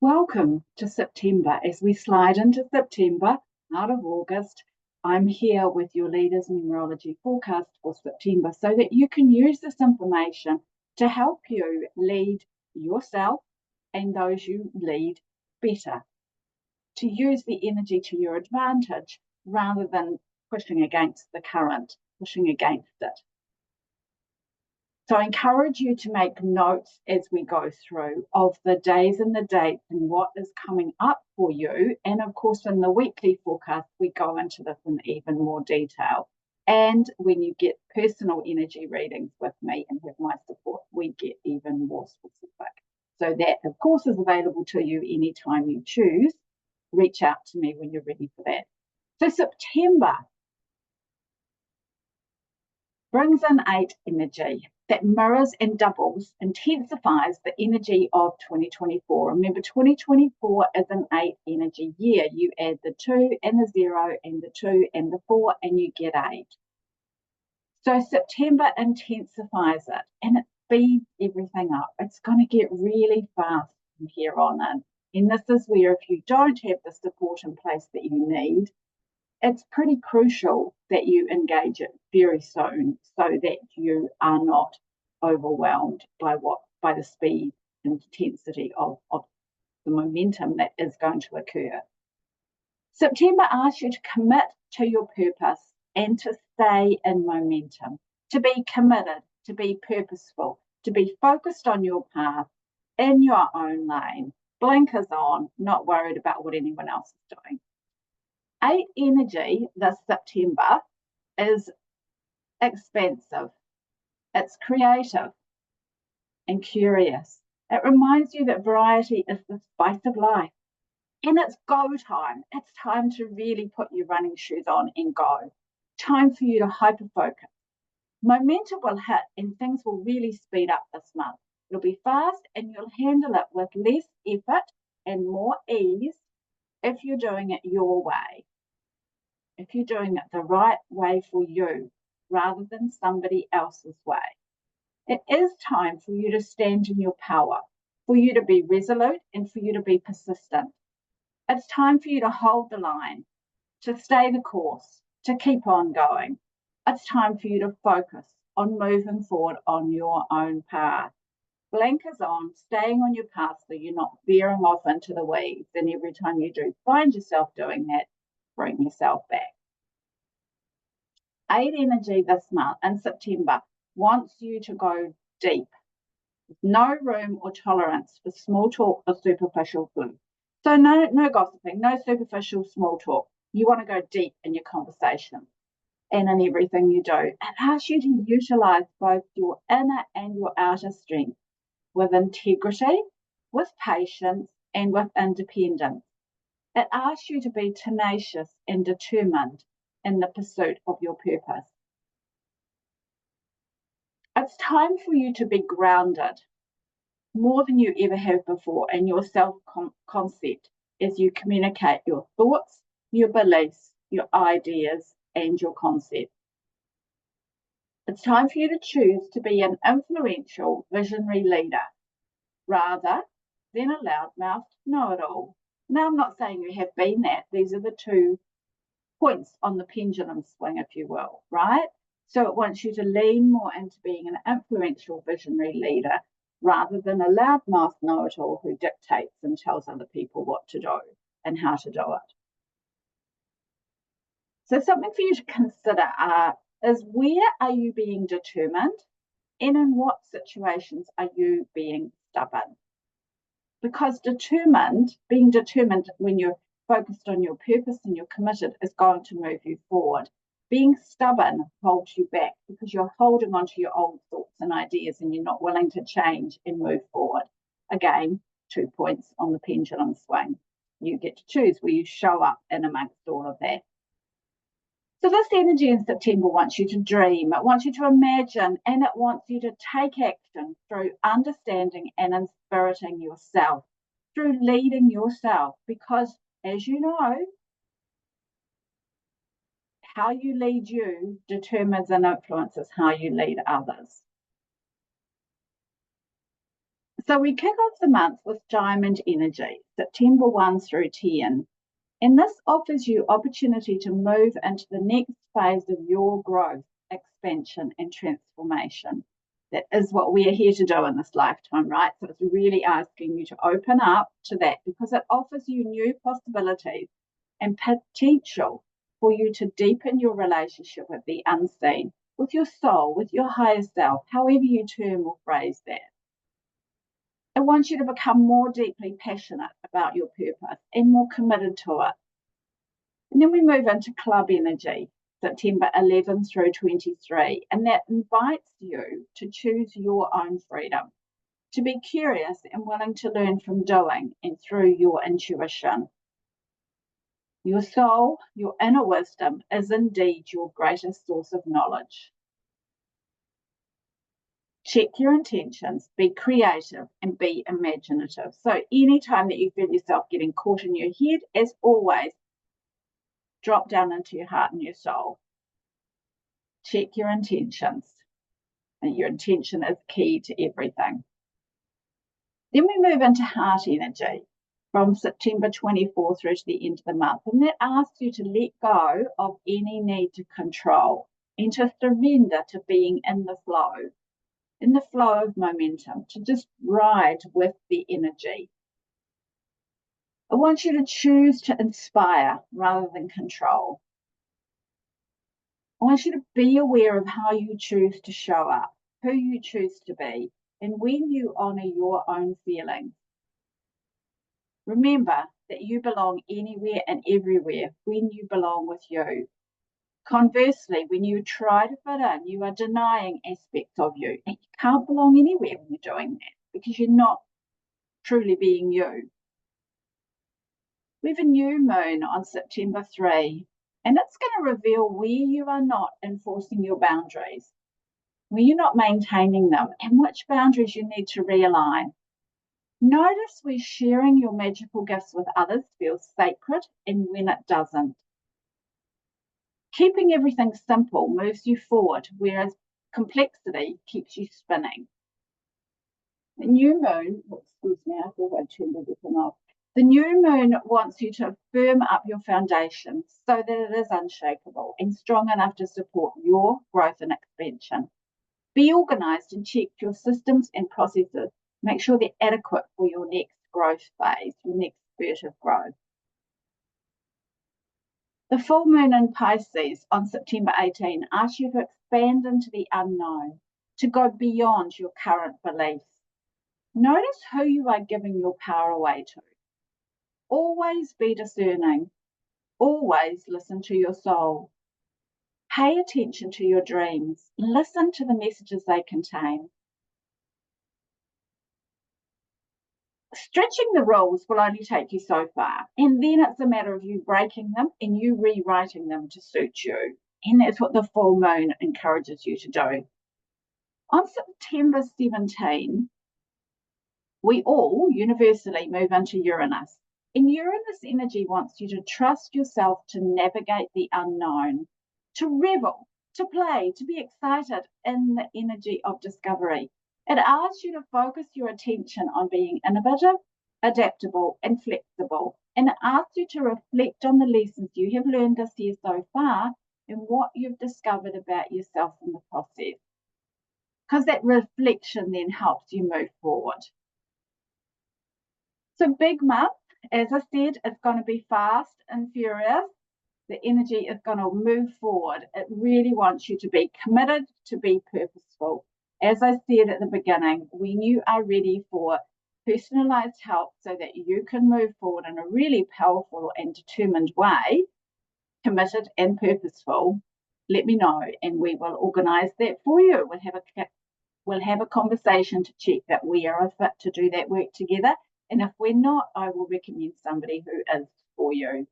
Welcome to September. As we slide into September, out of August, I'm here with your Leaders Numerology forecast for September so that you can use this information to help you lead yourself and those you lead better, to use the energy to your advantage rather than pushing against the current, pushing against it. So I encourage you to make notes as we go through of the days and the dates and what is coming up for you. And of course, in the weekly forecast, we go into this in even more detail. And when you get personal energy readings with me and have my support, we get even more specific. So that, of course, is available to you anytime you choose. Reach out to me when you're ready for that. So September brings in 8 energy that mirrors and doubles, intensifies the energy of 2024. Remember, 2024 is an 8 energy year. You add the 2 and the 0 and the 2 and the 4 and you get 8. So September intensifies it and it speeds everything up. It's going to get really fast from here on in. And this is where if you don't have the support in place that you need, it's pretty crucial that you engage it very soon so that you are not overwhelmed by the speed and intensity of the momentum that is going to occur. September asks you to commit to your purpose and to stay in momentum, to be committed, to be purposeful, to be focused on your path in your own lane, blinkers on, not worried about what anyone else is doing. 8 energy this September is expansive, it's creative and curious. It reminds you that variety is the spice of life. And it's go time. It's time to really put your running shoes on and go. Time for you to hyper-focus. Momentum will hit and things will really speed up this month. It'll be fast and you'll handle it with less effort and more ease if you're doing it your way. If you're doing it the right way for you, rather than somebody else's way. It is time for you to stand in your power, for you to be resolute and for you to be persistent. It's time for you to hold the line, to stay the course, to keep on going. It's time for you to focus on moving forward on your own path. Blinkers on, staying on your path so you're not veering off into the weeds. And every time you do find yourself doing that, bring yourself back. 8 energy this month in September wants you to go deep. No room or tolerance for small talk or superficial glue. So no gossiping, no superficial small talk. You want to go deep in your conversation and in everything you do. It asks you to utilize both your inner and your outer strength with integrity, with patience, and with independence. It asks you to be tenacious and determined in the pursuit of your purpose. It's time for you to be grounded more than you ever have before in your self-concept as you communicate your thoughts, your beliefs, your ideas, and your concepts. It's time for you to choose to be an influential, visionary leader rather than a loudmouthed know-it-all. Now, I'm not saying you have been that. These are the 2 points on the pendulum swing, if you will, right? So it wants you to lean more into being an influential visionary leader rather than a loudmouth know-it-all who dictates and tells other people what to do and how to do it. So something for you to consider is where are you being determined and in what situations are you being stubborn? Because being determined when you're focused on your purpose and you're committed is going to move you forward. Being stubborn holds you back because you're holding on to your old thoughts and ideas and you're not willing to change and move forward. Again, 2 points on the pendulum swing. You get to choose where you show up in amongst all of that. So this energy in September wants you to dream, it wants you to imagine, and it wants you to take action through understanding and inspiriting yourself, through leading yourself, because as you know, how you lead you determines and influences how you lead others. So we kick off the month with diamond energy, September 1 through 10. And this offers you opportunity to move into the next phase of your growth, expansion, and transformation. That is what we are here to do in this lifetime, right? So it's really asking you to open up to that because it offers you new possibilities and potential for you to deepen your relationship with the unseen, with your soul, with your higher self, however you term or phrase that. It wants you to become more deeply passionate about your purpose and more committed to it. And then we move into club energy, September 11 through 23, and that invites you to choose your own freedom, to be curious and willing to learn from doing and through your intuition. Your soul, your inner wisdom, is indeed your greatest source of knowledge. Check your intentions, be creative, and be imaginative. So anytime that you feel yourself getting caught in your head, as always, drop down into your heart and your soul. Check your intentions. And your intention is key to everything. Then we move into heart energy from September 24 through to the end of the month. And that asks you to let go of any need to control and to surrender to being in the flow of momentum, to just ride with the energy. I want you to choose to inspire rather than control. I want you to be aware of how you choose to show up, who you choose to be, and when you honour your own feelings. Remember that you belong anywhere and everywhere when you belong with you. Conversely, when you try to fit in, you are denying aspects of you, and you can't belong anywhere when you're doing that because you're not truly being you. We have a new moon on September 3, and it's going to reveal where you are not enforcing your boundaries, where you're not maintaining them, and which boundaries you need to realign. Notice where sharing your magical gifts with others feels sacred and when it doesn't. Keeping everything simple moves you forward, whereas complexity keeps you spinning. The new moon, excuse me, I thought I'd turned everything off. The new moon wants you to firm up your foundation so that it is unshakable and strong enough to support your growth and expansion. Be organised and check your systems and processes. Make sure they're adequate for your next growth phase, your next spurt of growth. The full moon in Pisces on September 18 asks you to expand into the unknown, to go beyond your current beliefs. Notice who you are giving your power away to. Always be discerning. Always listen to your soul. Pay attention to your dreams. Listen to the messages they contain. Stretching the rules will only take you so far, and then it's a matter of you breaking them and you rewriting them to suit you. And that's what the full moon encourages you to do. On September 17, we all universally move into Uranus. And Uranus energy wants you to trust yourself to navigate the unknown, to revel, to play, to be excited in the energy of discovery. It asks you to focus your attention on being innovative, adaptable, and flexible. And it asks you to reflect on the lessons you have learned this year so far and what you've discovered about yourself in the process. Because that reflection then helps you move forward. So big month, as I said, it's going to be fast and furious. The energy is going to move forward. It really wants you to be committed, to be purposeful. As I said at the beginning, when you are ready for personalised help so that you can move forward in a really powerful and determined way, committed and purposeful, let me know and we will organise that for you. We'll have a conversation to check that we are a fit to do that work together. And if we're not, I will recommend somebody who is for you.